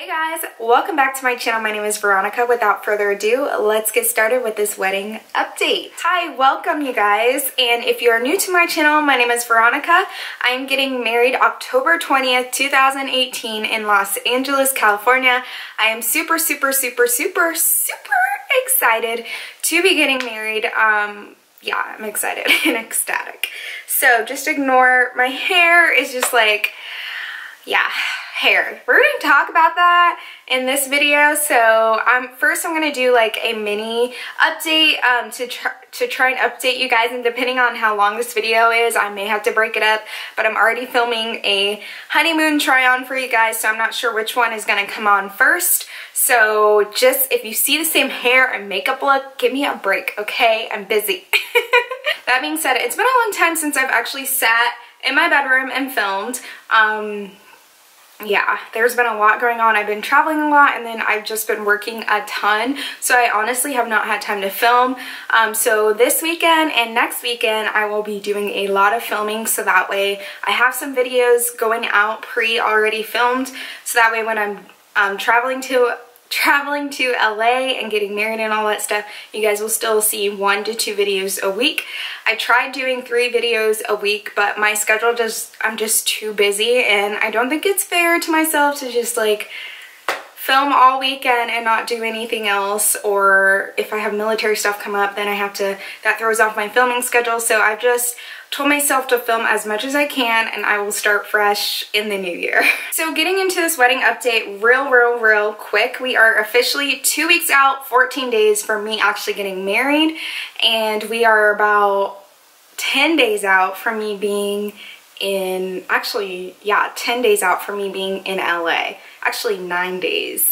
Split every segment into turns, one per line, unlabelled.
Hey guys, welcome back to my channel. My name is Veronica. Without further ado, let's get started with this wedding update. Hi, welcome you guys. And if you are new to my channel, my name is Veronica. I am getting married October 20th, 2018 in Los Angeles, California. I am super excited to be getting married. Yeah, I'm excited and ecstatic. So just ignore my hair is just like, yeah, hair. We're going to talk about that in this video. So first I'm going to do like a mini update to try and update you guys, and depending on how long this video is, I may have to break it up, but I'm already filming a honeymoon try on for you guys, so I'm not sure which one is going to come on first. So just if you see the same hair and makeup look, give me a break, okay? I'm busy. That being said, it's been a long time since I've actually sat in my bedroom and filmed. Yeah, there's been a lot going on. I've been traveling a lot, and then I've just been working a ton, so I honestly have not had time to film. So this weekend and next weekend I will be doing a lot of filming, so that way I have some videos going out already filmed, so that way when I'm traveling to LA and getting married and all that stuff, you guys will still see 1 to 2 videos a week. I tried doing 3 videos a week, but my schedule I'm just too busy, and I don't think it's fair to myself to just like film all weekend and not do anything else, or if I have military stuff come up, then that throws off my filming schedule. So I've just told myself to film as much as I can, and I will start fresh in the new year. So getting into this wedding update real quick, we are officially 2 weeks out, 14 days from me actually getting married, and we are about 10 days out from me being in, 10 days out from me being in LA. Actually 9 days.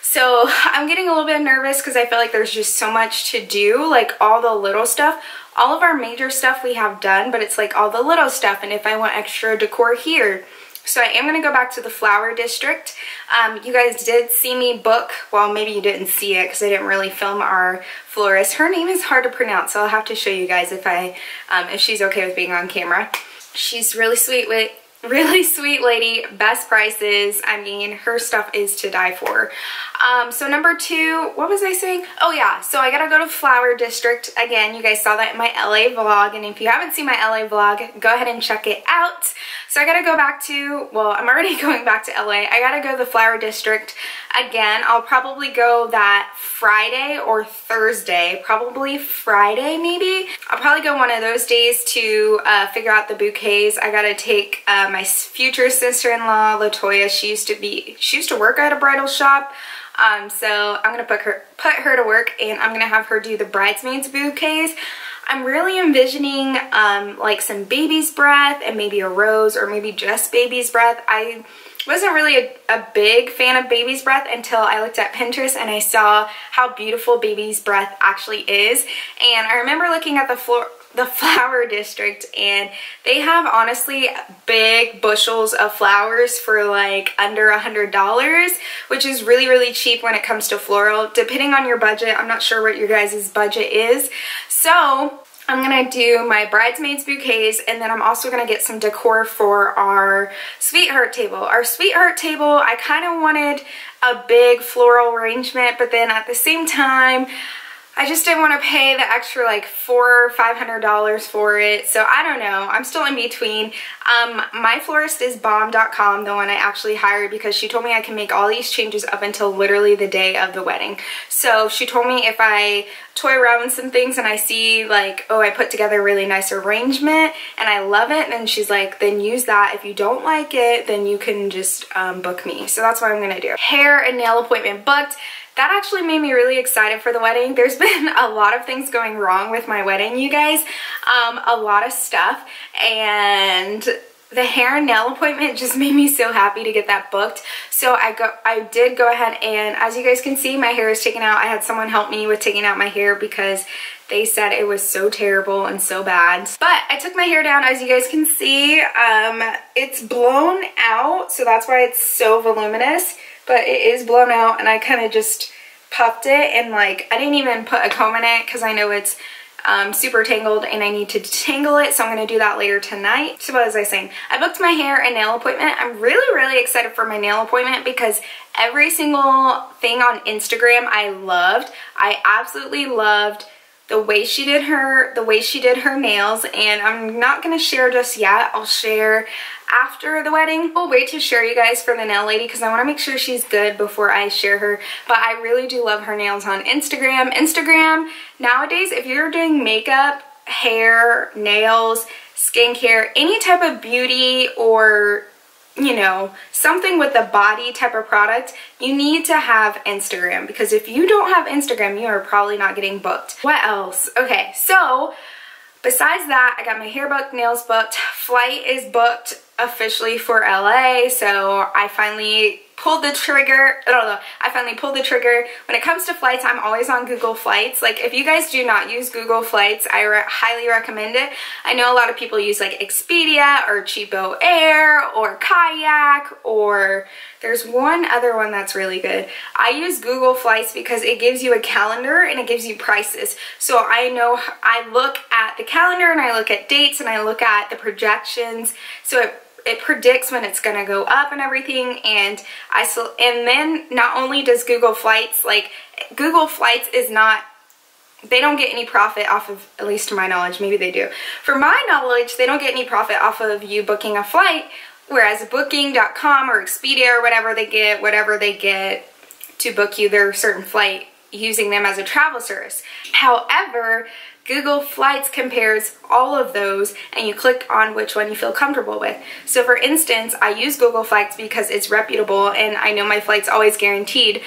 So I'm getting a little bit nervous because I feel like there's just so much to do, like all the little stuff. All of our major stuff we have done, but it's like all the little stuff, and if I want extra decor here. So I am going to go back to the flower district. You guys did see me book, well maybe you didn't see it because I didn't really film our florist. Her name is hard to pronounce, so I'll have to show you guys if she's okay with being on camera. She's really sweet lady, best prices. I mean, her stuff is to die for. So number 2, what was I saying? Oh yeah, so I gotta go to Flower District. Again, you guys saw that in my LA vlog, and if you haven't seen my LA vlog, go ahead and check it out. So I gotta go back to, well, I'm already going back to LA. I gotta go to the Flower District again. I'll probably go that Friday or Thursday, probably Friday maybe. I'll probably go one of those days to figure out the bouquets. I gotta take my future sister-in-law, Latoya. She used to work at a bridal shop. So I'm gonna put her to work, and I'm gonna have her do the bridesmaids bouquets. I'm really envisioning like some baby's breath and maybe a rose, or maybe just baby's breath. I wasn't really a big fan of baby's breath until I looked at Pinterest and I saw how beautiful baby's breath actually is. And I remember looking at the flower district, and they have honestly big bushels of flowers for like under $100, which is really cheap when it comes to floral, depending on your budget. I'm not sure what your guys' budget is. So I'm gonna do my bridesmaids bouquets, and then I'm also gonna get some decor for our sweetheart table. Our sweetheart table, I kind of wanted a big floral arrangement, but then at the same time, I just didn't want to pay the extra like $400 or $500 for it. So I don't know. I'm still in between. My florist is bomb.com, the one I actually hired, because she told me I can make all these changes up until literally the day of the wedding. So she told me if I toy around with some things and I see like, oh, I put together a really nice arrangement and I love it, then she's like, then use that. If you don't like it, then you can just book me. So that's what I'm going to do. Hair and nail appointment booked. That actually made me really excited for the wedding. There's been a lot of things going wrong with my wedding, you guys. A lot of stuff. And the hair and nail appointment just made me so happy to get that booked. So I did go ahead, and as you guys can see, my hair is taken out. I had someone help me with taking out my hair because they said it was so terrible and so bad. But I took my hair down, as you guys can see. It's blown out, so that's why it's so voluminous. But it is blown out, and I kind of just puffed it, and like I didn't even put a comb in it because I know it's super tangled and I need to detangle it, so I'm going to do that later tonight. So what was I saying? I booked my hair and nail appointment. I'm really excited for my nail appointment because every single thing on Instagram I loved. I absolutely loved the way she did her nails, and I'm not going to share just yet. I'll share after the wedding. I'll wait to share you guys for the nail lady because I want to make sure she's good before I share her. But I really do love her nails on Instagram. Instagram nowadays, if you're doing makeup, hair, nails, skincare, any type of beauty or, you know, something with the body type of product, you need to have Instagram, because if you don't have Instagram, you are probably not getting booked. What else? Okay, so besides that, I got my hair booked, nails booked, flight is booked officially for LA, so I finally pulled the trigger. I finally pulled the trigger. When it comes to flights, I'm always on Google Flights. Like, if you guys do not use Google Flights, I highly recommend it. I know a lot of people use like Expedia or Cheapo Air or Kayak, or there's one other one that's really good. I use Google Flights because it gives you a calendar and it gives you prices. So I know, I look at the calendar and I look at dates and I look at the projections. So it predicts when it's gonna go up and everything, and then not only does Google Flights, like, Google Flights is not, they don't get any profit off of, at least to my knowledge, maybe they do. For my knowledge, they don't get any profit off of you booking a flight, whereas Booking.com or Expedia or whatever they get to book you their certain flight using them as a travel service. However, Google Flights compares all of those and you click on which one you feel comfortable with. So for instance, I use Google Flights because it's reputable and I know my flight's always guaranteed.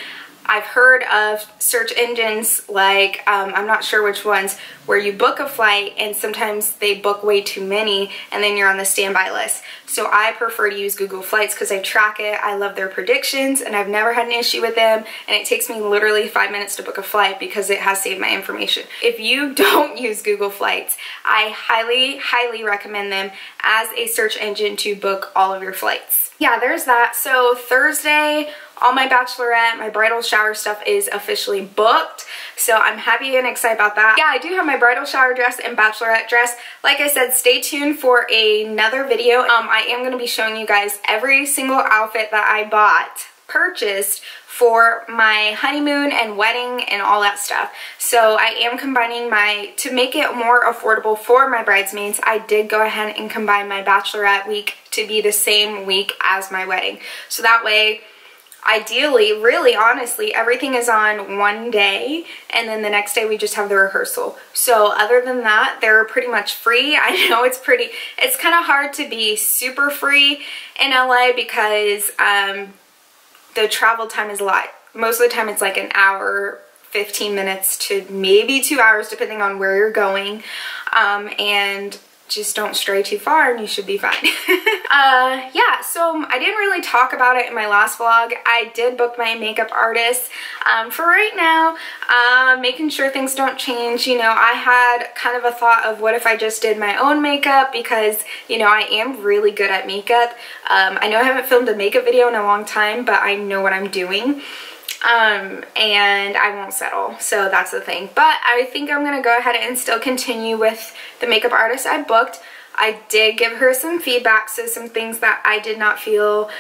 I've heard of search engines like, I'm not sure which ones, where you book a flight and sometimes they book way too many and then you're on the standby list. So I prefer to use Google Flights because I track it, I love their predictions, and I've never had an issue with them, and it takes me literally 5 minutes to book a flight because it has saved my information. If you don't use Google Flights, I highly recommend them as a search engine to book all of your flights. Yeah, there's that. So Thursday, all my bachelorette, my bridal shower stuff is officially booked. So I'm happy and excited about that. Yeah, I do have my bridal shower dress and bachelorette dress. Like I said, stay tuned for another video. I am going to be showing you guys every single outfit that I purchased for my honeymoon and wedding and all that stuff. So I am combining to make it more affordable for my bridesmaids, I did go ahead and combine my bachelorette week to be the same week as my wedding. So that way, ideally, really honestly, everything is on one day and then the next day we just have the rehearsal. So other than that, they're pretty much free. I know it's kind of hard to be super free in LA because the travel time is a lot. Most of the time it's like an hour, 15 minutes to maybe 2 hours depending on where you're going. And just don't stray too far and you should be fine. Yeah, so I didn't really talk about it in my last vlog. I did book my makeup artist. For right now, making sure things don't change. You know, I had kind of a thought of what if I just did my own makeup, because, you know, I am really good at makeup. I know I haven't filmed a makeup video in a long time, but I know what I'm doing. And I won't settle, so that's the thing. But I think I'm gonna go ahead and still continue with the makeup artist I booked. I did give her some feedback, so some things that I did not feel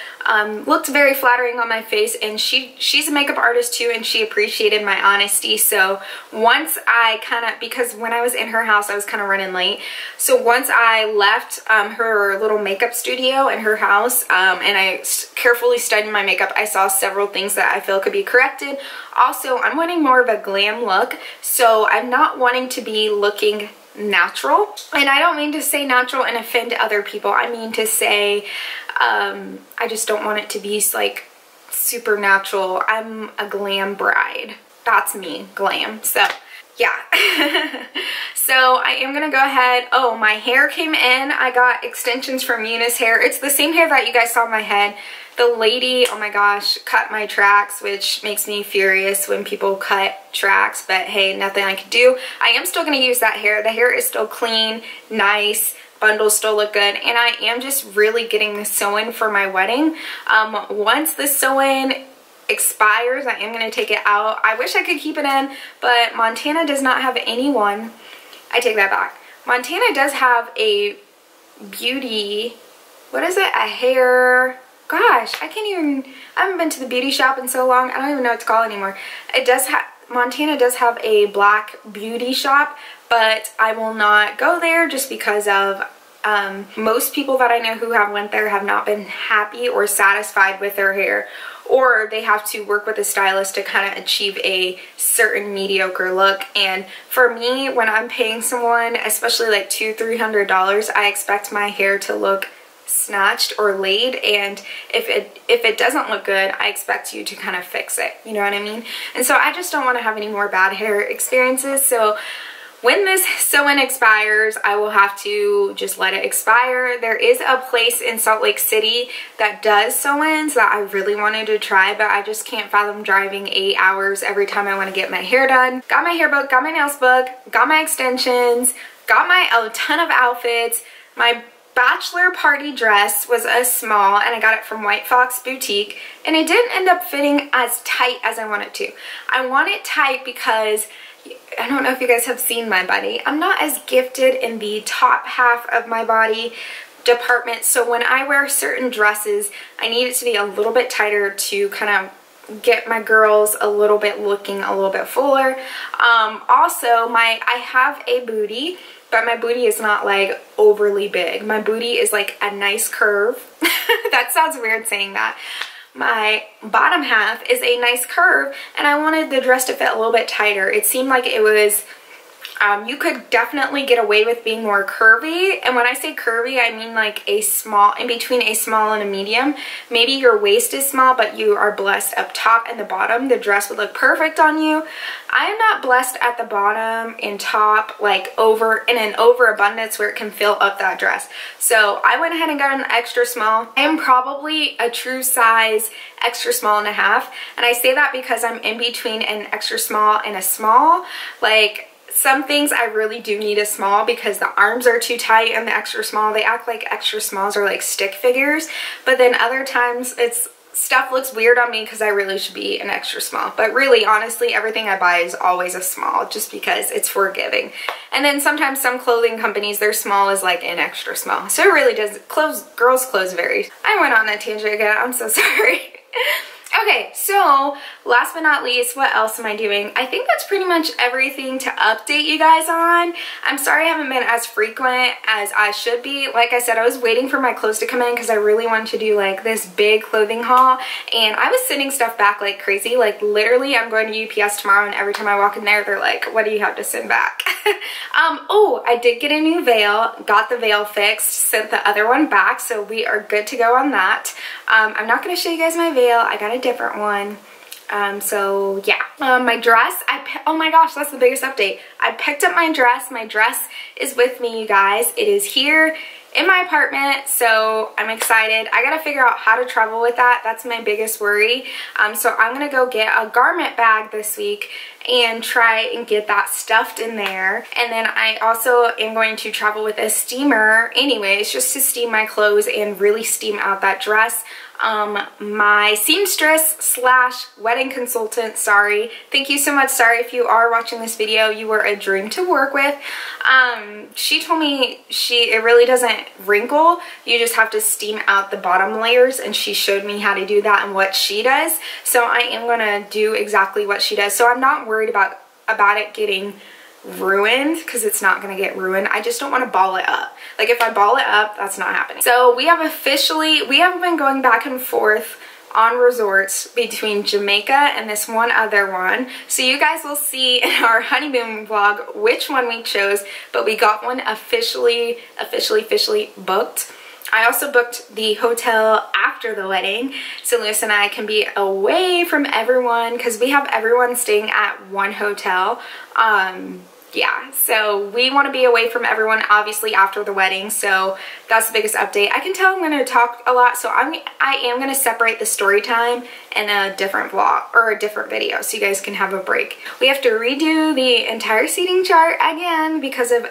looked very flattering on my face, and she's a makeup artist too, and she appreciated my honesty. So once I because when I was in her house I was kind of running late, so once I left her little makeup studio in her house and I carefully studied my makeup, I saw several things that I feel could be corrected. Also, I'm wanting more of a glam look, so I'm not wanting to be looking natural, and I don't mean to say natural and offend other people. I mean to say I just don't want it to be like super natural. I'm a glam bride. That's me, glam. So yeah. So I am gonna go ahead. Oh, my hair came in. I got extensions from Eunice Hair. It's the same hair that you guys saw on my head. The lady, oh my gosh, cut my tracks, which makes me furious when people cut tracks, but hey, nothing I can do. I am still going to use that hair. The hair is still clean, nice, bundles still look good, and I am just really getting the sew-in for my wedding. Once the sew-in expires, I am going to take it out. I wish I could keep it in, but Montana does not have anyone I take that back. Montana does have a beauty, what is it? A hair, gosh, I haven't been to the beauty shop in so long, I don't even know what to call it anymore. Montana does have a black beauty shop, but I will not go there just because of most people that I know who have went there have not been happy or satisfied with their hair, or they have to work with a stylist to kind of achieve a certain mediocre look. And for me, when I'm paying someone, especially like $200–300, I expect my hair to look snatched or laid, and if it doesn't look good, I expect you to kind of fix it, you know what I mean? And so I just don't want to have any more bad hair experiences. So when this sew-in expires, I will have to just let it expire. There is a place in Salt Lake City that does sew-ins that I really wanted to try, but I just can't fathom driving 8 hours every time I want to get my hair done. Got my hair booked, got my nails booked, got my extensions, got a ton of outfits. My bachelor party dress was a small, and I got it from White Fox Boutique, and it didn't end up fitting as tight as I wanted to. I want it tight because I don't know if you guys have seen my body. I'm not as gifted in the top half of my body department, so when I wear certain dresses, I need it to be a little bit tighter to kind of get my girls looking a little bit fuller. Also, I have a booty, but my booty is not like overly big. My booty is like a nice curve. That sounds weird saying that. My bottom half is a nice curve, and I wanted the dress to fit a little bit tighter. It seemed like it was, you could definitely get away with being more curvy. And when I say curvy, I mean like a small, in between a small and a medium. Maybe your waist is small, but you are blessed up top and the bottom. The dress would look perfect on you. I am not blessed at the bottom and top, like in an overabundance where it can fill up that dress. So I went ahead and got an extra small. I am probably a true size extra small and a half. And I say that because I'm in between an extra small and a small. Like, some things I really do need a small because the arms are too tight and the extra small. They act like extra smalls are like stick figures. But then other times stuff looks weird on me because I really should be an extra small. But really, honestly, everything I buy is always a small just because it's forgiving. And then sometimes some clothing companies, their small is like an extra small. So it really does, girls' clothes vary. I went on that tangent again. I'm so sorry. Okay, so last but not least, what else am I doing? I think that's pretty much everything to update you guys on. I'm sorry I haven't been as frequent as I should be. Like I said, I was waiting for my clothes to come in because I really wanted to do like this big clothing haul, and I was sending stuff back like crazy. Like literally, I'm going to UPS tomorrow, and every time I walk in there, they're like, what do you have to send back? Oh, I did get a new veil, got the veil fixed, sent the other one back, so we are good to go on that. I'm not going to show you guys my veil. I got a different one. So yeah, my dress, oh my gosh, that's the biggest update. I picked up my dress. My dress is with me, you guys. It is here in my apartment, so I'm excited. I gotta figure out how to travel with that. That's my biggest worry. So I'm gonna go get a garment bag this week and try and get that stuffed in there. And then I also am going to travel with a steamer anyways, just to steam my clothes and really steam out that dress. My seamstress slash wedding consultant, sorry, thank you so much, sorry if you are watching this video, you were a dream to work with. She told me it really doesn't wrinkle, you just have to steam out the bottom layers, and she showed me how to do that and what she does. So I am gonna do exactly what she does. So I'm not worried about it getting ruined, because it's not gonna get ruined. I just don't want to ball it up. Like if I ball it up, that's not happening. So we have been going back and forth on resorts between Jamaica and this one other one. So you guys will see in our honeymoon vlog which one we chose, but we got one officially booked. I also booked the hotel after the wedding, so Lewis and I can be away from everyone because we have everyone staying at one hotel. Yeah, so we want to be away from everyone obviously after the wedding, so that's the biggest update. I can tell I'm going to talk a lot, so I am going to separate the story time in a different vlog or a different video so you guys can have a break. We have to redo the entire seating chart again because of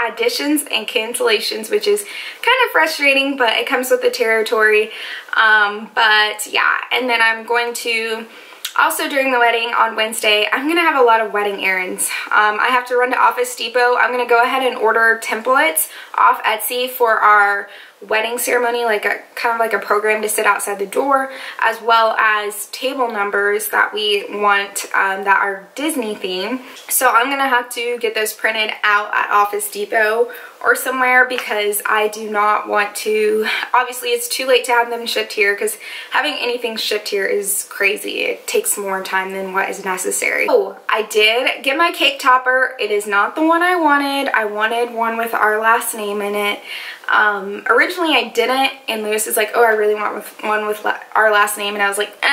additions and cancellations, which is kind of frustrating, but it comes with the territory. But yeah, and then I'm going to Also during the wedding on Wednesday, I'm going to have a lot of wedding errands. I have to run to Office Depot. I'm going to go ahead and order templates off Etsy for our wedding ceremony, like a kind of like a program to sit outside the door, as well as table numbers that we want that are Disney theme. So I'm gonna have to get those printed out at Office Depot or somewhere, because I do not want to, obviously it's too late to have them shipped here, because having anything shipped here is crazy. It takes more time than what is necessary. Oh, I did get my cake topper. It is not the one I wanted. I wanted one with our last name in it. Originally I didn't, and Lewis is like, oh, I really want one with our last name, and I was like,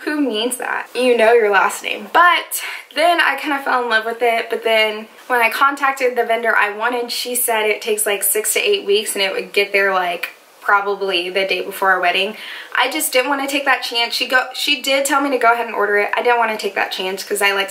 who needs that? You know your last name. But then I kind of fell in love with it. But then when I contacted the vendor I wanted, she said it takes like 6 to 8 weeks and it would get there like probably the day before our wedding. I just didn't want to take that chance. She did tell me to go ahead and order it. I didn't want to take that chance because I like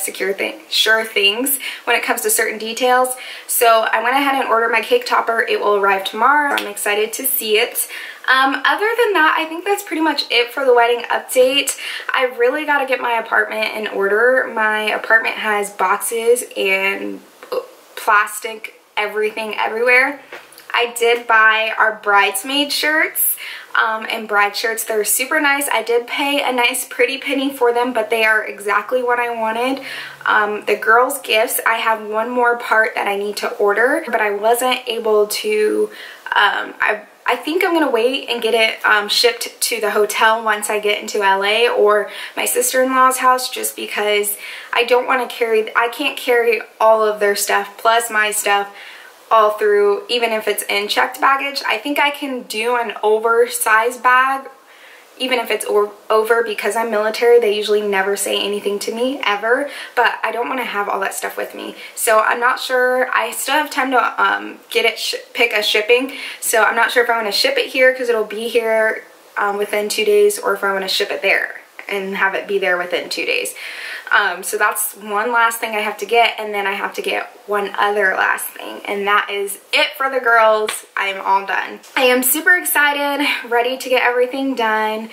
sure things when it comes to certain details. So I went ahead and ordered my cake topper. It will arrive tomorrow. I'm excited to see it. Other than that, I think that's pretty much it for the wedding update. I really got to get my apartment in order. My apartment has boxes and plastic everything everywhere. I did buy our bridesmaid shirts and bride shirts. They're super nice. I did pay a nice pretty penny for them, but they are exactly what I wanted. The girls' gifts, I have one more part that I need to order, but I wasn't able to, I think I'm going to wait and get it shipped to the hotel once I get into LA or my sister-in-law's house, just because I don't want to I can't carry all of their stuff plus my stuff all through, even if it's in checked baggage. I think I can do an oversized bag, even if it's over, because I'm military. They usually never say anything to me, ever, but I don't want to have all that stuff with me. So I'm not sure. I still have time to pick a shipping, so I'm not sure if I want to ship it here because it'll be here within 2 days, or if I want to ship it there and have it be there within 2 days. So that's one last thing I have to get, and then I have to get one other last thing, and that is it for the girls. I am all done. I am super excited, ready to get everything done.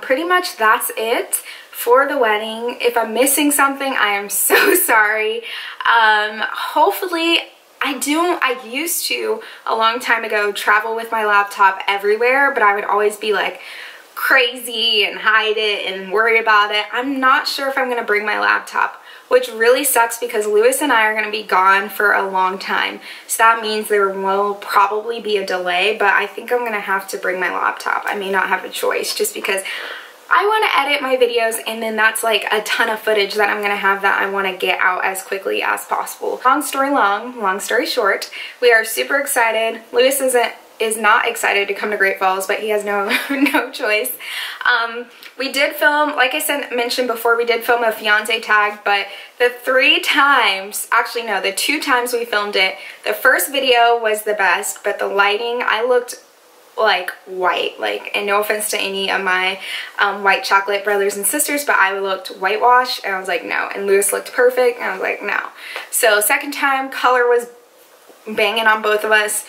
Pretty much that's it for the wedding. If I'm missing something, I am so sorry. Hopefully, I used to, a long time ago, travel with my laptop everywhere, but I would always be like crazy and hide it and worry about it. I'm not sure if I'm going to bring my laptop, which really sucks because Lewis and I are going to be gone for a long time. So that means there will probably be a delay, but I think I'm going to have to bring my laptop. I may not have a choice, just because I want to edit my videos, and then that's like a ton of footage that I'm going to have that I want to get out as quickly as possible. Long story long, long story short, we are super excited. Lewis is not excited to come to Great Falls, but he has no choice. We did film, like I mentioned before, we did film a fiance tag, but the 2 times we filmed it, the first video was the best, but the lighting, I looked like white, and no offense to any of my white chocolate brothers and sisters, but I looked whitewashed, and I was like, no. And Lewis looked perfect, and I was like, no. So second time, color was banging on both of us,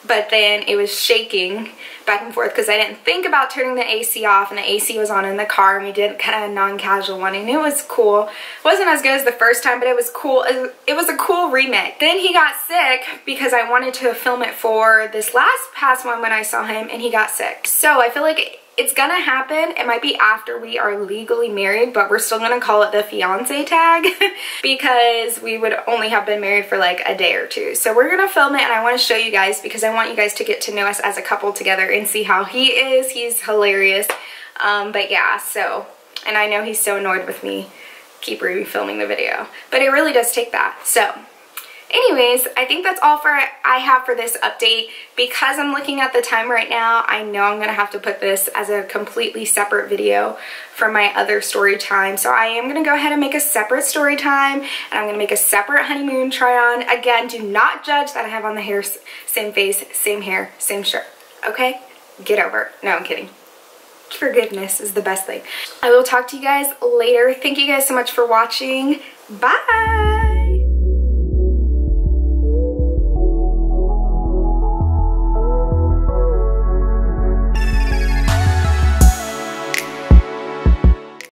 but then it was shaking back and forth because I didn't think about turning the AC off, and the AC was on in the car, and we did kind of a non-casual one, and it was cool. It wasn't as good as the first time, but it was cool. It was a cool remake. Then he got sick because I wanted to film it for this past one when I saw him, and he got sick. So I feel like it's gonna happen. It might be after we are legally married, but we're still gonna call it the fiance tag because we would only have been married for like a day or two. So we're gonna film it, and I want to show you guys because I want you guys to get to know us as a couple together and see how he is. He's hilarious. But yeah, so, and I know he's so annoyed with me keep refilming the video, but it really does take that. So anyways, I think that's all I have for this update. Because I'm looking at the time right now, I know I'm going to have to put this as a completely separate video from my other story time. So I am going to go ahead and make a separate story time, and I'm going to make a separate honeymoon try on. Again, do not judge that I have on the hair, same face, same hair, same shirt. Okay? Get over it. No, I'm kidding. Forgiveness is the best thing. I will talk to you guys later. Thank you guys so much for watching. Bye!